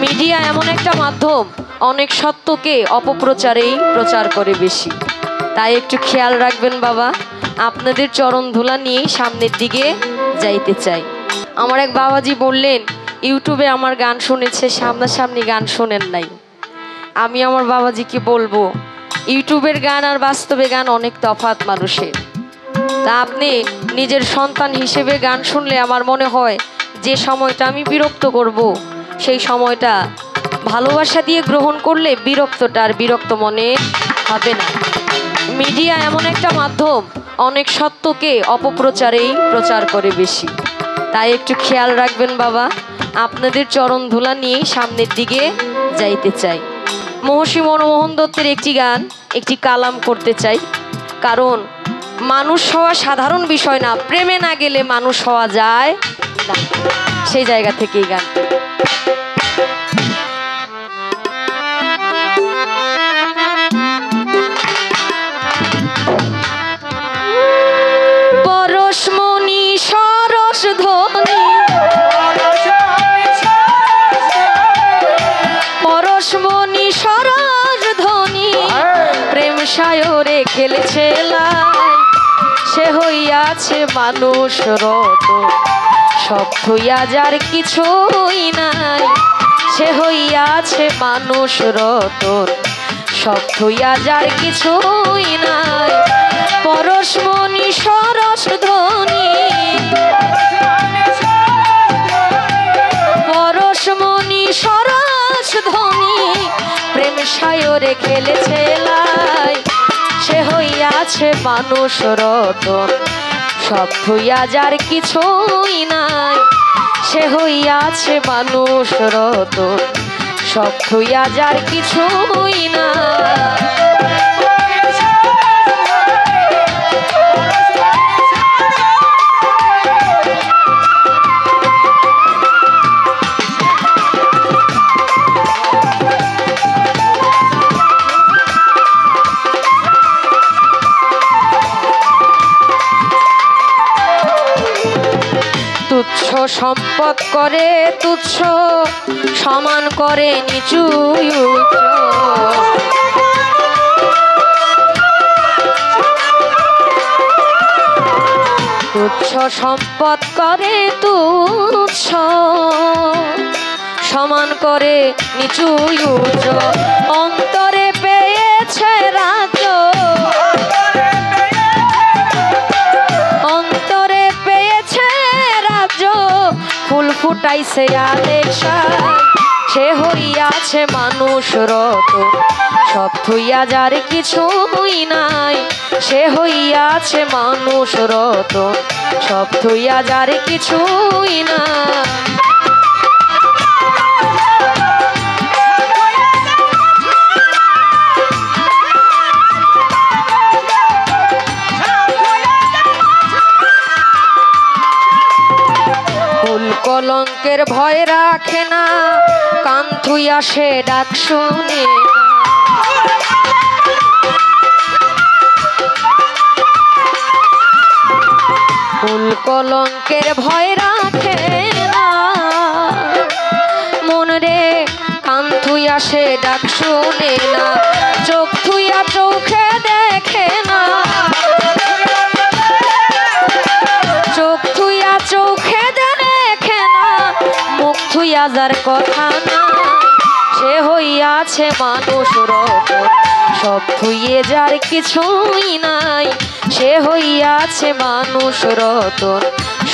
Media এমন একটা মাধ্যম, অনেক সত্যকে অপপ্রচারেই প্রচার করে বেশি। তাই একটু খেয়াল রাখবেন বাবা। আপনাদের চরণ ধুলা নিয়ে সামনের দিকে যাইতে চাই। আমার এক বাবাজি বললেন, ইউটিউবে আমার গান শুনেছে, সামনাসামনি গান শোনেন নাই। আমি আমার বাবাজিকে বলবো, ইউটিউবের গান আর বাস্তবে গান অনেক তফাৎ মানুষের। তা আপনি নিজের সন্তান হিসেবে গান শুনলে আমার মনে হয় যে সময়টা আমি বিরক্ত করব, সেই সময়টা ভালোবাসা দিয়ে গ্রহণ করলে বিরক্তটা আর বিরক্ত মনে হবে না। মিডিয়া এমন একটা মাধ্যম, অনেক সত্যকে অপপ্রচারেই প্রচার করে বেশি। তাই একটু খেয়াল রাখবেন বাবা। আপনাদের চরণ ধুলা নিয়ে সামনের দিকে যাইতে চাই। মহর্ষি মনমোহন দত্তের একটি গান, একটি কালাম করতে চাই। কারণ মানুষ হওয়া সাধারণ বিষয় না, প্রেমে না গেলে মানুষ হওয়া যায় না। সেই জায়গা থেকেই গান। পরশমণি সরস ধ্বনি, পরশমণি সরস ধ্বনি, প্রেম সায়রে খেলেছে লাই, সে হইয়াছে মানুষ রত, সব থইয়া যার কিছুই নাই। সে হইয়াছে মানুষ রতন, সব থইয়া যার কিছুই নাই। পরশমণি সরস ধ্বনি, পরশমণি সরস ধ্বনি, প্রেম সায়রে খেলেছে লাই, সে হইয়াছে মানুষ রতন, সব থইয়া যার কিছুই নাই। সে হইয়াছে মানুষ রতন, সব থইয়া যার কিছুই নাই। তুচ্ছ সম্পদ করে তুচ্ছ, সমান করে নিচু। তুচ্ছ সম্পদ করে তুচ্ছ, সমান করে নিচু। অন্তরে পেয়েছে রাজ্য, অন্তরে পেয়েছে রাজ্য, ফুল ফুটাইছে আলেশা, সে হইয়াছে মানুষ রতন, সব থইয়া যার কিছুই নাই। সে হইয়াছে মানুষ রতন, সব থইয়া যার কিছুই নাই। কলঙ্কের ভয় রাখে না, কান থুইয়া সে ডাক শুনে। ফুল কলঙ্কের ভয় রাখে না, মন রে কান থুইয়া সে ডাক শুনে না। চোখ থুইয়া চোখে দেখে না, চোখ থুইয়া চোখে দেখে না, মুখ থুইয়া যার কথা না, সে হইয়াছে মানুষ রতন, সব থুইয়ে যার কিছুই নাই। সে হইয়াছে মানুষ রতন,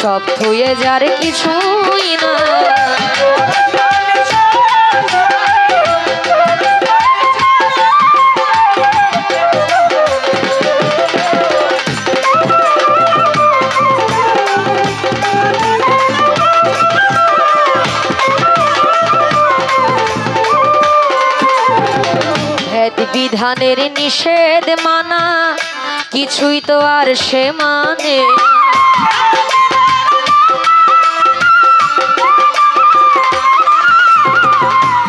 সব থুইয়ে যার কিছুই নাই। বিধানের নিষেধ মানা, কিছুই তো আর সে মানে।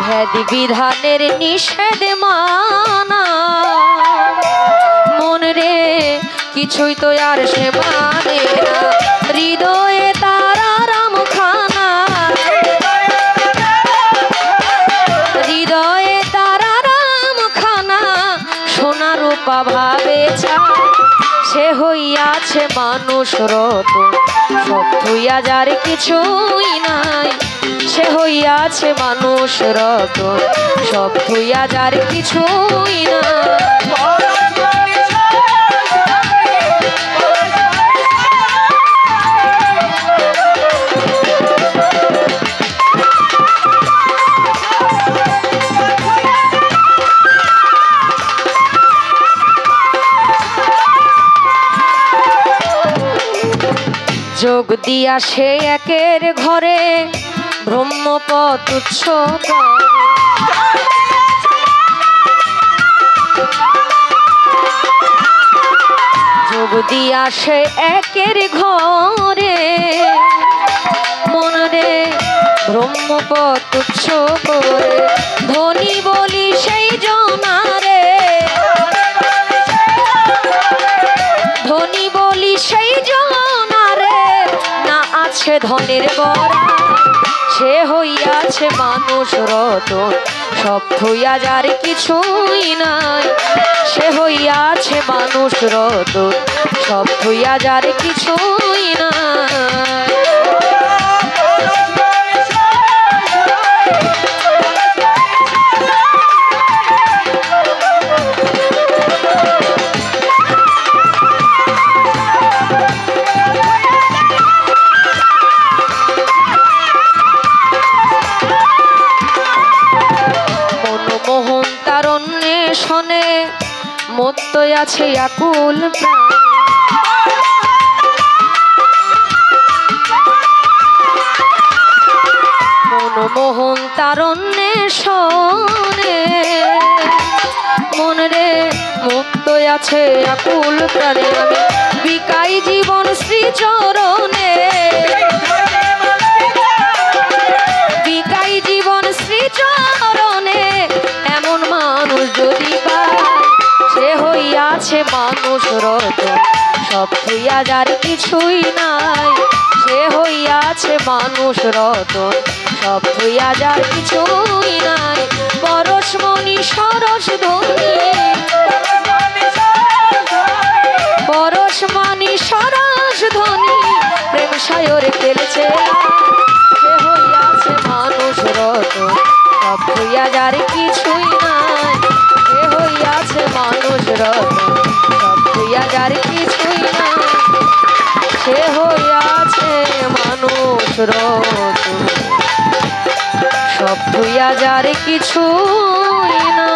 ভেদ বিধানের নিষেধ মানা, মন রে কিছুই তো আর সে মানে না। হৃদয়ে তার আরাম খানা, পাভাবে সে হইয়াছে মানুষ রতন সব থুইয়া যার কিছুই নাই সে হইয়াছে মানুষ রতন সব থুইয়া যার কিছুই নাই যোগ দিয়া সে একের ঘরে ব্রহ্মপদ তুচ্ছ যোগ দিয়া সে একের ঘরে মনরে ব্রহ্মপদ তুচ্ছ করে ধনী বলি সেই জনারে ধনী বলি সেই সে ধনের বরা সে হইয়াছে মানুষ রতন সব থইয়া যার কিছুই নাই সে হইয়াছে মানুষ রতন সব থইয়া যার কিছুই নাই মত্ত আছে আকুল মনমোহন তারণ্যে শোনে মনরে মুক্ত আছে আকুল প্রাণে আমি বিকাই জীবন শ্রীচরণে বিকাই জীবন শ্রীচরণে এমন মানুষ যদি সে হইয়াছে মানুষ রতন সব থইয়া যার কিছুই নাই সে হইয়াছে মানুষ রতন সব থইয়া যার কিছুই নাই পরশমণি সরস ধ্বনি পরশমণি সরস ধ্বনি প্রেম সায়রে খেলছে সে হইয়াছে মানুষ রতন সব থইয়া যার কিছুই নাই সে হইয়াছে মানুষ রতন সব থইয়া যার কিছুই নাই সে হইয়াছে মানুষ রতন সব থইয়া যার কিছুই নাই।